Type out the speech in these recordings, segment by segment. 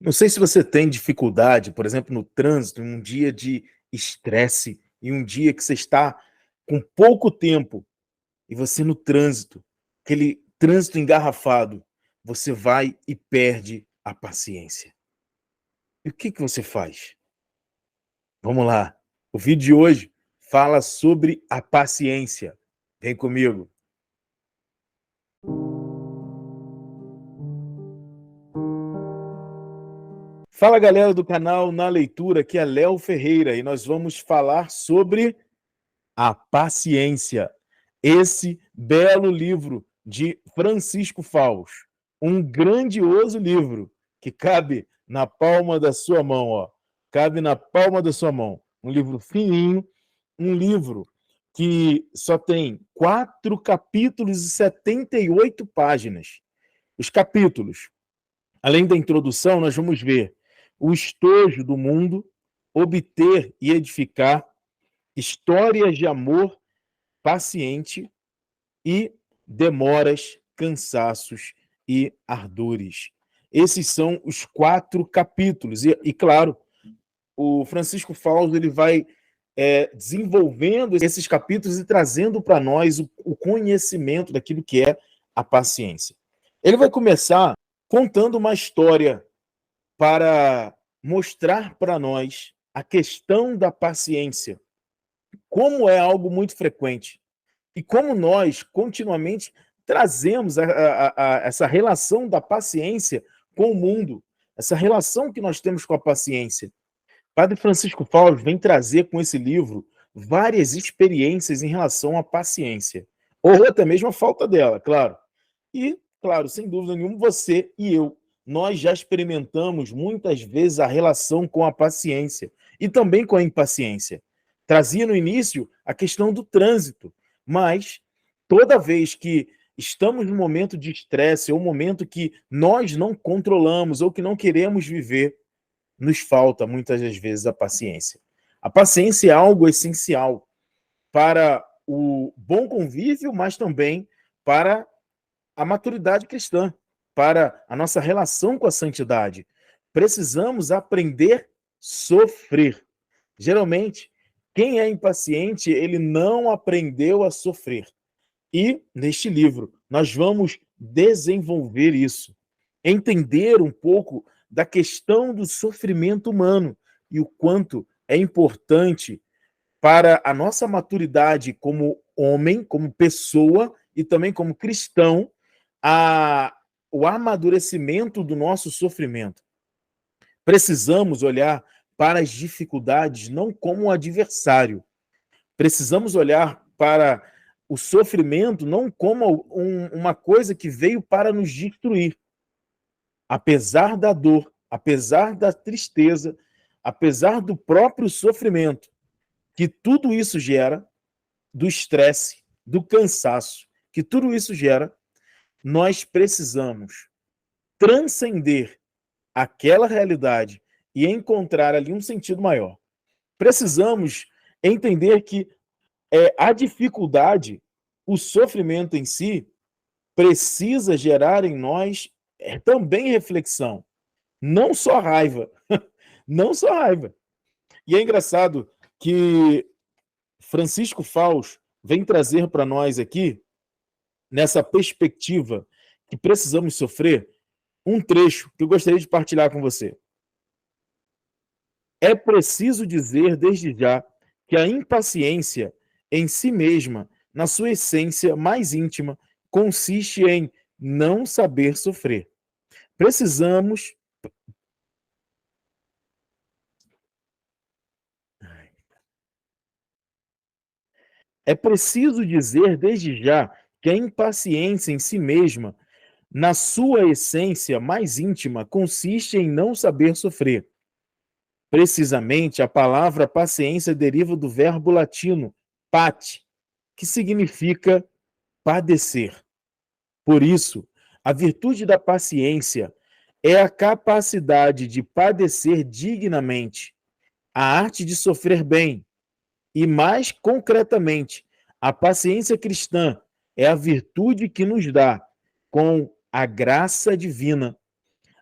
Não sei se você tem dificuldade, por exemplo, no trânsito, em um dia de estresse, em um dia que você está com pouco tempo e você no trânsito, aquele trânsito engarrafado, você vai e perde a paciência. E o que você faz? Vamos lá. O vídeo de hoje fala sobre a paciência. Vem comigo. Fala, galera do canal Na Leitura, aqui é Léo Ferreira e nós vamos falar sobre a paciência. Esse belo livro de Francisco Faus, um grandioso livro que cabe na palma da sua mão, ó. Cabe na palma da sua mão. Um livro fininho, um livro que só tem 4 capítulos e 78 páginas. Os capítulos, além da introdução, nós vamos ver o estojo do mundo, obter e edificar, histórias de amor paciente e demoras, cansaços e ardores. Esses são os 4 capítulos. E claro, o Francisco Faus ele vai desenvolvendo esses capítulos e trazendo para nós o conhecimento daquilo que é a paciência. Ele vai começar contando uma história para mostrar para nós a questão da paciência, como é algo muito frequente e como nós continuamente trazemos essa relação da paciência com o mundo, essa relação que nós temos com a paciência. Padre Francisco Faus vem trazer com esse livro várias experiências em relação à paciência, ou até mesmo a falta dela, claro. E, claro, sem dúvida nenhuma, você e eu, nós já experimentamos muitas vezes a relação com a paciência e também com a impaciência. Trazia no início a questão do trânsito, mas toda vez que estamos num momento de estresse ou um momento que nós não controlamos ou que não queremos viver, nos falta muitas das vezes a paciência. A paciência é algo essencial para o bom convívio, mas também para a maturidade cristã, para a nossa relação com a santidade. Precisamos aprender a sofrer. Geralmente, quem é impaciente, ele não aprendeu a sofrer. E, neste livro, nós vamos desenvolver isso. Entender um pouco da questão do sofrimento humano e o quanto é importante para a nossa maturidade como homem, como pessoa e também como cristão, o amadurecimento do nosso sofrimento. Precisamos olhar para as dificuldades não como um adversário. Precisamos olhar para o sofrimento não como uma coisa que veio para nos destruir. Apesar da dor, apesar da tristeza, apesar do próprio sofrimento, que tudo isso gera, do estresse, do cansaço, que tudo isso gera, nós precisamos transcender aquela realidade e encontrar ali um sentido maior. Precisamos entender que a dificuldade, o sofrimento em si, precisa gerar em nós também reflexão, não só raiva, não só raiva. E é engraçado que Francisco Faus vem trazer para nós aqui, nessa perspectiva que precisamos sofrer, um trecho que eu gostaria de partilhar com você. É preciso dizer desde já que a impaciência em si mesma, na sua essência mais íntima, consiste em não saber sofrer. Precisamos. É preciso dizer desde já que a impaciência em si mesma, na sua essência mais íntima, consiste em não saber sofrer. Precisamente, a palavra paciência deriva do verbo latino pati, que significa padecer. Por isso, a virtude da paciência é a capacidade de padecer dignamente, a arte de sofrer bem, e mais concretamente, a paciência cristã é a virtude que nos dá, com a graça divina,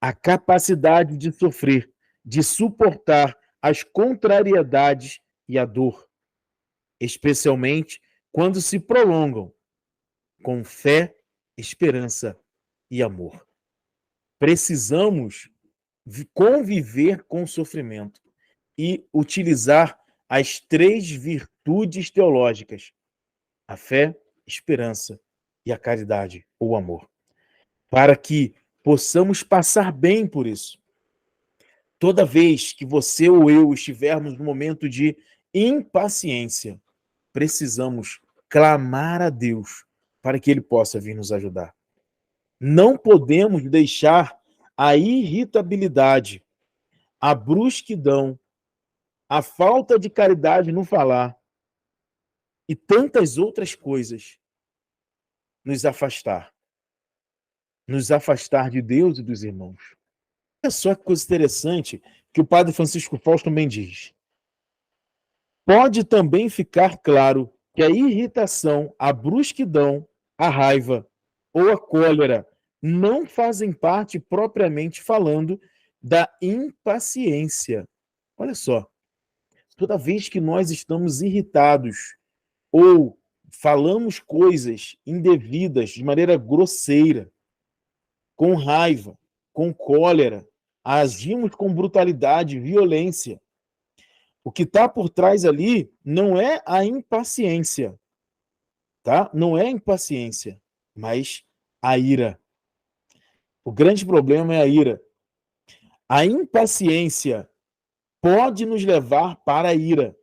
a capacidade de sofrer, de suportar as contrariedades e a dor, especialmente quando se prolongam com fé, esperança e amor. Precisamos conviver com o sofrimento e utilizar as 3 virtudes teológicas: a fé, esperança e a caridade ou amor, para que possamos passar bem por isso. Toda vez que você ou eu estivermos no momento de impaciência, precisamos clamar a Deus para que Ele possa vir nos ajudar. Não podemos deixar a irritabilidade, a brusquidão, a falta de caridade no falar e tantas outras coisas nos afastar de Deus e dos irmãos. Olha só que coisa interessante que o padre Francisco Fausto também diz. Pode também ficar claro que a irritação, a brusquidão, a raiva ou a cólera não fazem parte, propriamente falando, da impaciência. Olha só, toda vez que nós estamos irritados ou falamos coisas indevidas de maneira grosseira, com raiva, com cólera, agimos com brutalidade, violência, o que está por trás ali não é a impaciência, tá? Não é a impaciência, mas a ira. O grande problema é a ira. A impaciência pode nos levar para a ira.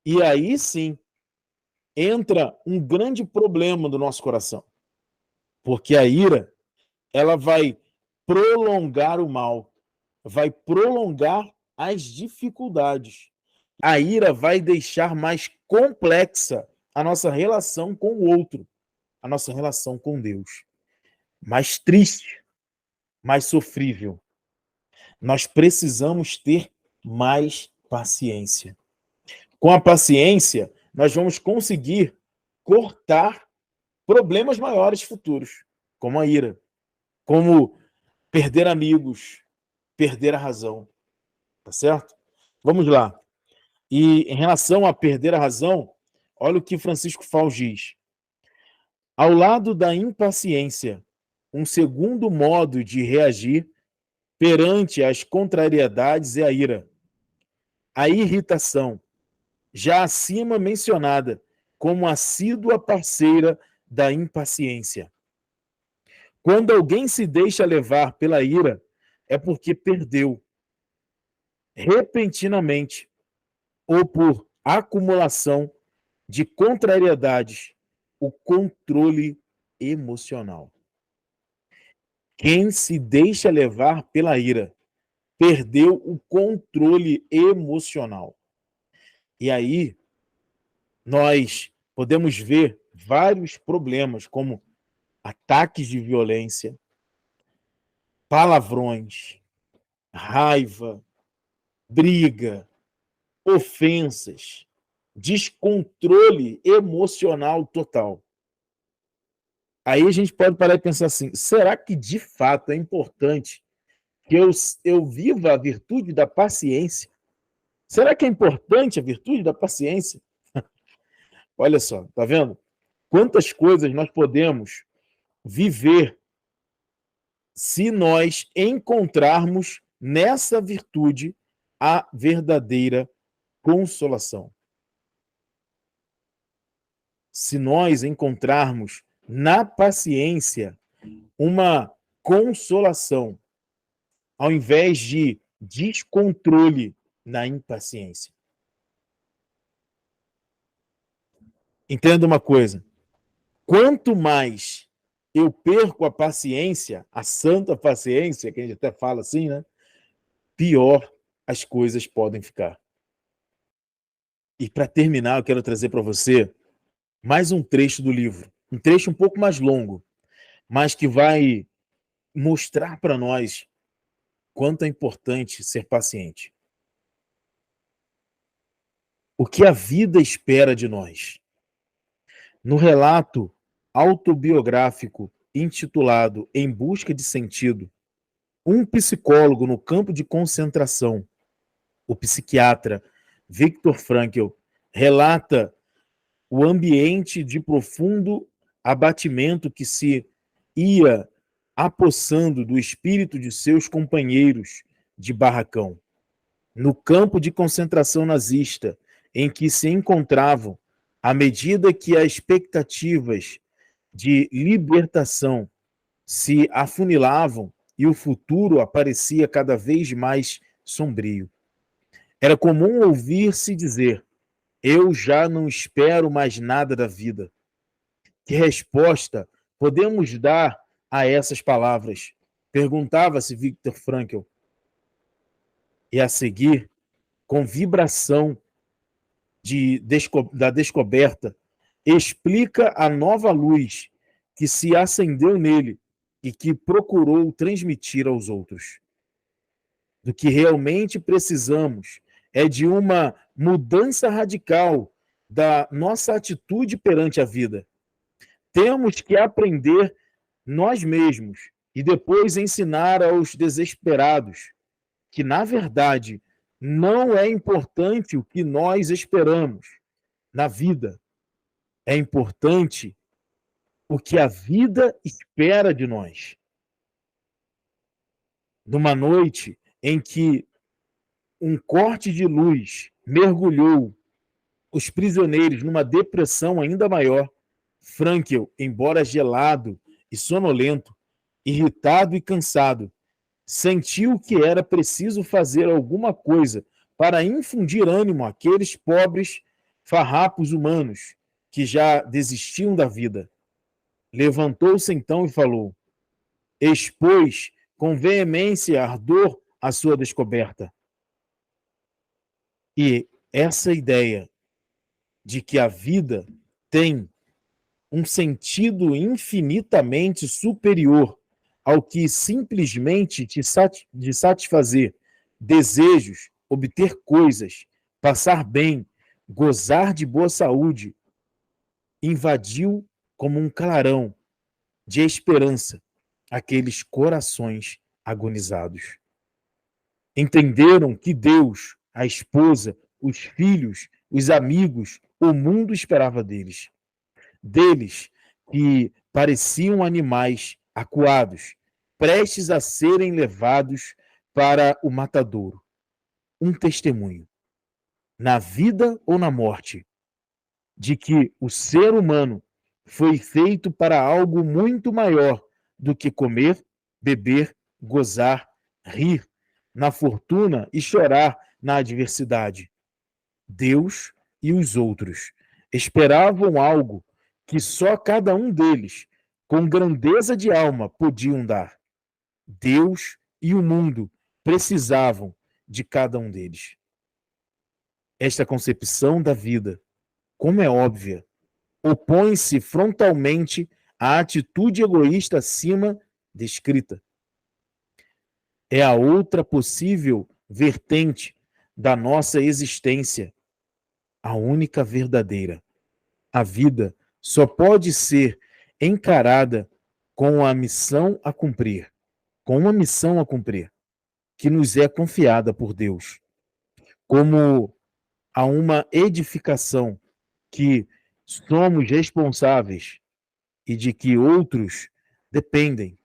E aí sim entra um grande problema do nosso coração. Porque a ira, ela vai prolongar o mal, vai prolongar as dificuldades. A ira vai deixar mais complexa a nossa relação com o outro, a nossa relação com Deus. Mais triste, mais sofrível. Nós precisamos ter mais paciência. Com a paciência, nós vamos conseguir cortar problemas maiores futuros, como a ira, como perder amigos, perder a razão. Tá certo? Vamos lá. E em relação a perder a razão, olha o que Francisco Fausto diz. Ao lado da impaciência, um segundo modo de reagir perante as contrariedades é a ira. A irritação, já acima mencionada como assídua parceira da impaciência. Quando alguém se deixa levar pela ira, é porque perdeu repentinamente ou por acumulação de contrariedades o controle emocional. Quem se deixa levar pela ira perdeu o controle emocional. E aí nós podemos ver vários problemas, como ataques de violência, palavrões, raiva, briga, ofensas, descontrole emocional total. Aí a gente pode parar e pensar assim, será que de fato é importante que eu viva a virtude da paciência? Será que é importante a virtude da paciência? Olha só, tá vendo? Quantas coisas nós podemos viver se nós encontrarmos nessa virtude a verdadeira consolação. Se nós encontrarmos na paciência uma consolação, ao invés de descontrole na impaciência. Entenda uma coisa, quanto mais eu perco a paciência, a santa paciência, que a gente até fala assim, né? Pior as coisas podem ficar. E para terminar, eu quero trazer para você mais um trecho do livro, um trecho um pouco mais longo, mas que vai mostrar para nós quanto é importante ser paciente. O que a vida espera de nós. No relato autobiográfico intitulado Em Busca de Sentido, Um psicólogo no campo de concentração, o psiquiatra Viktor Frankl, relata o ambiente de profundo abatimento que se ia apossando do espírito de seus companheiros de barracão. No campo de concentração nazista, em que se encontravam, à medida que as expectativas de libertação se afunilavam e o futuro aparecia cada vez mais sombrio. Era comum ouvir-se dizer: eu já não espero mais nada da vida. Que resposta podemos dar a essas palavras? Perguntava-se Viktor Frankl. E a seguir, com vibração da descoberta, explica a nova luz que se acendeu nele e que procurou transmitir aos outros. Do que realmente precisamos é de uma mudança radical da nossa atitude perante a vida. Temos que aprender nós mesmos e depois ensinar aos desesperados que, na verdade, não é importante o que nós esperamos na vida. É importante o que a vida espera de nós. Numa noite em que um corte de luz mergulhou os prisioneiros numa depressão ainda maior, Frankl, embora gelado e sonolento, irritado e cansado, sentiu que era preciso fazer alguma coisa para infundir ânimo àqueles pobres farrapos humanos que já desistiam da vida. Levantou-se então e falou: expôs com veemência e ardor a sua descoberta. E essa ideia de que a vida tem um sentido infinitamente superior ao que simplesmente de satisfazer desejos, obter coisas, passar bem, gozar de boa saúde, invadiu como um clarão de esperança aqueles corações agonizados. Entenderam que Deus, a esposa, os filhos, os amigos, o mundo esperava deles. Deles que pareciam animais acuados, prestes a serem levados para o matadouro. Um testemunho, na vida ou na morte, de que o ser humano foi feito para algo muito maior do que comer, beber, gozar, rir na fortuna e chorar na adversidade. Deus e os outros esperavam algo que só cada um deles, com grandeza de alma, podiam dar. Deus e o mundo precisavam de cada um deles. Esta concepção da vida, como é óbvia, opõe-se frontalmente à atitude egoísta acima descrita. É a outra possível vertente da nossa existência, a única verdadeira. A vida só pode ser encarada com a missão a cumprir, com uma missão a cumprir, que nos é confiada por Deus, como a uma edificação que somos responsáveis e de que outros dependem.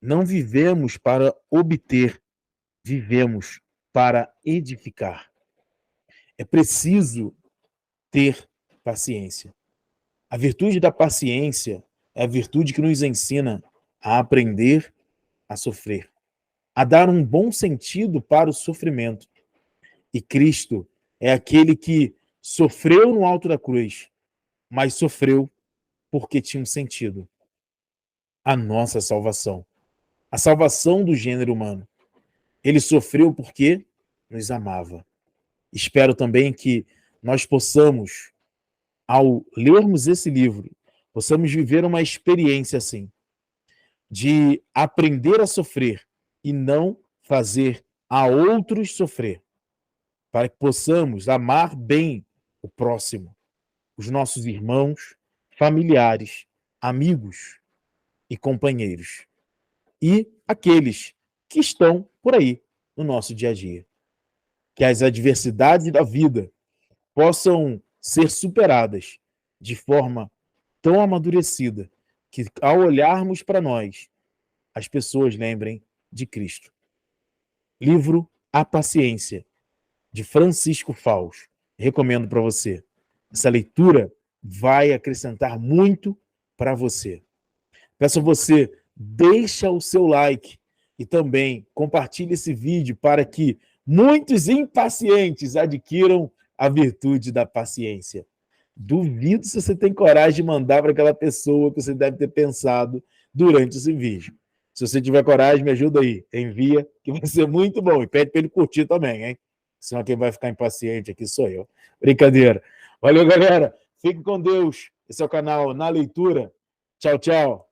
Não vivemos para obter, vivemos para edificar. É preciso ter paciência. A virtude da paciência é a virtude que nos ensina a aprender a sofrer, a dar um bom sentido para o sofrimento. E Cristo é aquele que sofreu no alto da cruz, mas sofreu porque tinha um sentido. A nossa salvação. A salvação do gênero humano. Ele sofreu porque nos amava. Espero também que nós possamos, ao lermos esse livro, possamos viver uma experiência assim, de aprender a sofrer e não fazer a outros sofrer, para que possamos amar bem o próximo, os nossos irmãos, familiares, amigos e companheiros. E aqueles que estão por aí no nosso dia a dia. Que as adversidades da vida possam ser superadas de forma tão amadurecida que, ao olharmos para nós, as pessoas lembrem de Cristo. Livro A Paciência, de Francisco Faus. Recomendo para você. Essa leitura vai acrescentar muito para você. Peço a você, deixa o seu like e também compartilhe esse vídeo para que muitos impacientes adquiram a virtude da paciência. Duvido se você tem coragem de mandar para aquela pessoa que você deve ter pensado durante esse vídeo. Se você tiver coragem, me ajuda aí. Envia, que vai ser muito bom. E pede para ele curtir também, hein? Senão quem vai ficar impaciente aqui sou eu. Brincadeira. Valeu, galera. Fique com Deus. Esse é o canal Na Leitura. Tchau, tchau.